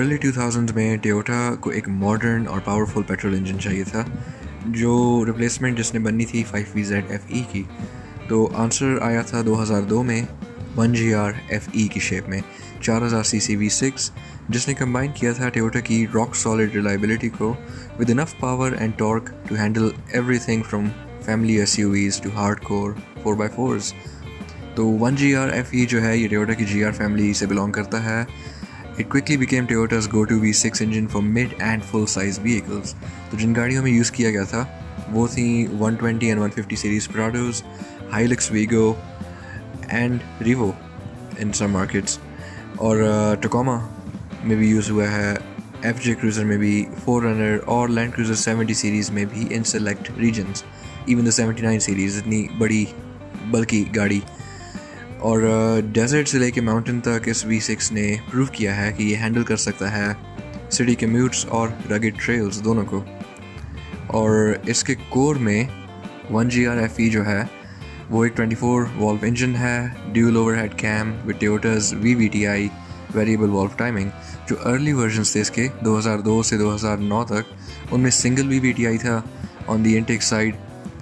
Early 2000s में Toyota को एक मॉडर्न और पावरफुल पेट्रोल इंजन चाहिए था, जो रिप्लेसमेंट जिसने बननी थी 5VZ FE की। तो आंसर आया था 2002 में 1GR FE की शेप में 4000 सीसी V6, जिसने कंबाइन किया था टोयोटा की रॉक सॉलिड रिलायबिलिटी को with enough power and torque to handle everything from family SUVs to hardcore 4x4s। तो 1GR FE जो है ये टोयोटा की GR फैमिली से बिलोंग करता है। It quickly became Toyota's go-to V6 engine for mid and full-size vehicles। तो जिन गाड़ियों में यूज़ किया गया था वो थी 120 and 150 series Prados, Hilux Vigo and Revo in some markets। और Tacoma में भी यूज़ हुआ है, FJ Cruiser में भी, 4Runner और Land Cruiser 70 सीरीज़ में भी in select regions, even the 79 series, इतनी बड़ी बल्कि गाड़ी। और डेजर्ट से लेके माउंटेन तक इस V6 ने प्रूव किया है कि ये हैंडल कर सकता है सिटी कम्यूट्स और रगेड ट्रेल्स दोनों को। और इसके कोर में 1GR FE जो है वो एक 24 वॉल्व इंजन है, ड्यूल ओवरहेड कैम विद टोयोटा's VVTi वेरिएबल वॉल्व टाइमिंग। जो अर्ली वर्जन्स थे इसके 2002 से 2009 तक, उनमें सिंगल VVTi था ऑन द इनटेक साइड,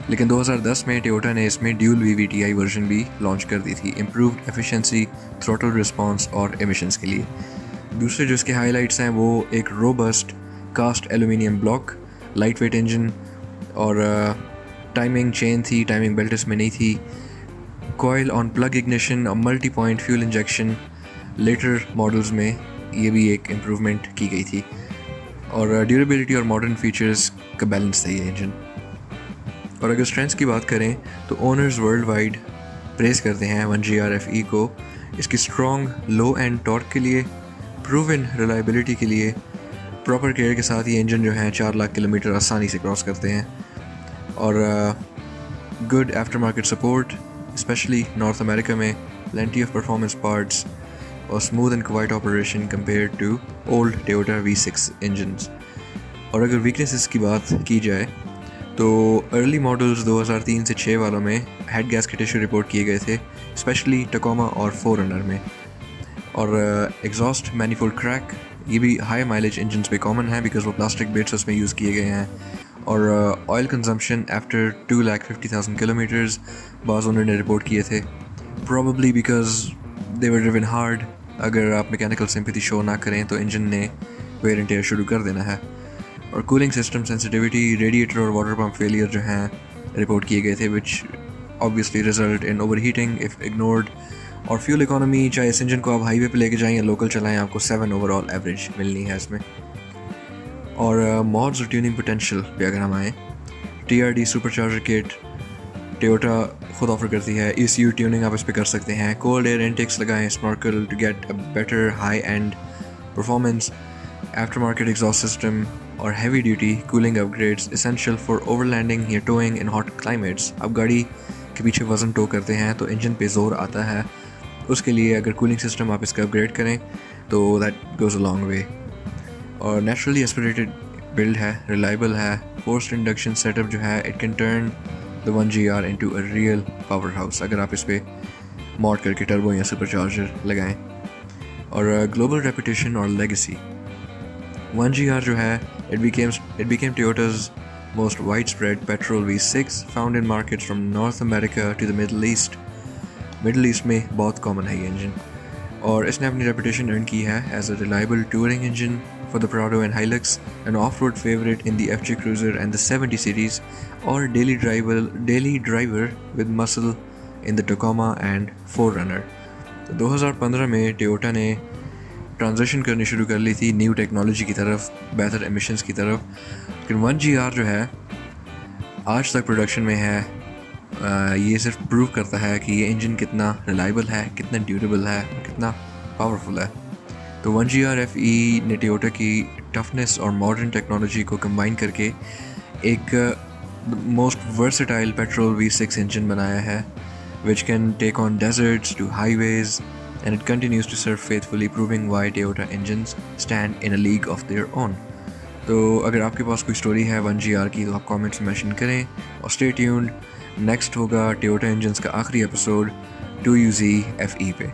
लेकिन 2010 में टोयोटा ने इसमें ड्यूल VVTi वर्जन भी लॉन्च कर दी थी, इम्प्रूव्ड एफिशिएंसी, थ्रॉटल रिस्पांस और एमिशंस के लिए। दूसरे जो इसके हाइलाइट्स हैं वो एक robust cast aluminium block, light weight engine और टाइमिंग चेन थी, टाइमिंग बेल्ट इसमें नहीं थी, कॉइल ऑन प्लग इग्निशन और multi point fuel injection later models में ये भी एक इम्प्रूवमेंट की गई थी। और ड्यूरेबिलिटी और मॉडर्न फीचर्स का बैलेंस था ये इंजन। और अगर स्ट्रेंथ्स की बात करें तो ओनर्स वर्ल्ड वाइड प्रेस करते हैं 1GR FE को इसकी स्ट्रॉन्ग लो एंड टॉर्क के लिए, प्रूवन रिलायबिलिटी के लिए। प्रॉपर केयर के साथ ये इंजन जो है 4 लाख किलोमीटर आसानी से क्रॉस करते हैं। और good after market support, specially north America में, प्लेंटी ऑफ परफॉर्मेंस पार्ट्स और smooth and quiet operation compare to old Toyota V6 engines. और अगर वीकनेसेस की बात की जाए तो अर्ली मॉडल्स 2003 से 6 वालों में हेड गैस्केट इशू रिपोर्ट किए गए थे, स्पेशली टकोमा और 4Runner में। और एग्जॉस्ट मैनिफोल्ड क्रैक, ये भी हाई माइलेज इंजन्स पे कॉमन है बिकॉज वो प्लास्टिक बिट्स उसमें यूज़ किए गए हैं। और ऑयल कंजम्पशन आफ्टर 250,000 किलोमीटर्स बाज़ उन्होंने रिपोर्ट किए थे, probably because they were driven hard. अगर आप मैकेनिकल सिंपैथी शो ना करें तो इंजन ने वेयर एंड टेयर शुरू कर देना है। और कूलिंग सिस्टम सेंसिटिविटी, रेडिएटर और वाटर पंप फेलियर जो हैं रिपोर्ट किए गए थे, which obviously result in over heating if ignored. और फ्यूल इकोनॉमी, चाहे इस इंजन को आप हाईवे पे लेके जाएं या लोकल चलाएं, आपको 7 ओवरऑल एवरेज मिलनी है इसमें। और मॉड्स और ट्यूनिंग पोटेंशियल पे अगर हम आएँ, TRD सुपरचार्जर किट टोयोटा खुद ऑफर करती है, ECU ट्यूनिंग आप इस पर कर सकते हैं, कोल्ड एयर इनटेक्स लगाएं, snorkel to get a better high end performance, after market exhaust system और heavy duty cooling upgrades essential for overlanding या टोइंग इन हॉट क्लाइमेट्स। आप गाड़ी के पीछे वज़न टो करते हैं तो इंजन पे ज़ोर आता है, उसके लिए अगर कूलिंग सिस्टम आप इसका अपग्रेड करें तो that goes a long way. और नेचुरली एस्पिरेटेड बिल्ड है, रिलायबल है, फोर्स्ड इंडक्शन सेटअप जो है, it can turn the 1GR into a real power house अगर आप इस पर मॉड करके टर्बो या सुपरचार्जर लगाएं। और ग्लोबल रेपुटेशन और लेगेसी, 1GR जो है it became Toyota's most widespread petrol V6 found in markets from North America to the Middle East। Middle east में बहुत कॉमन है ये इंजन, और इसने अपनी रेपुटेशन अर्न की है as a reliable touring engine for the Prado and Hilux, an off-road favorite in the FJ Cruiser and the 70 series, और daily driver with muscle in the Tacoma and 4Runner। तो 2015 में Toyota ने transition करनी शुरू कर ली थी new technology की तरफ, बेहतर एमिशंस की तरफ। लेकिन 1GR जो है आज तक प्रोडक्शन में है, ये सिर्फ प्रूव करता है कि ये इंजन कितना रिलायबल है, कितना ड्यूरेबल है, कितना पावरफुल है। तो 1GR FE ने टोयोटा की टफनेस और मॉडर्न टेक्नोलॉजी को कंबाइन करके एक most versatile petrol V6 engine बनाया है, which can take on deserts to highways, and it continues to serve faithfully, proving why Toyota engines stand in a league of their own। तो अगर आपके पास कोई story है 1GR की तो आप कमेंट्स में मेंशन करें। और स्टे ट्यून्ड, नेक्स्ट होगा टोयोटा इंजन्स का आखिरी एपिसोड 2UZ FE पे।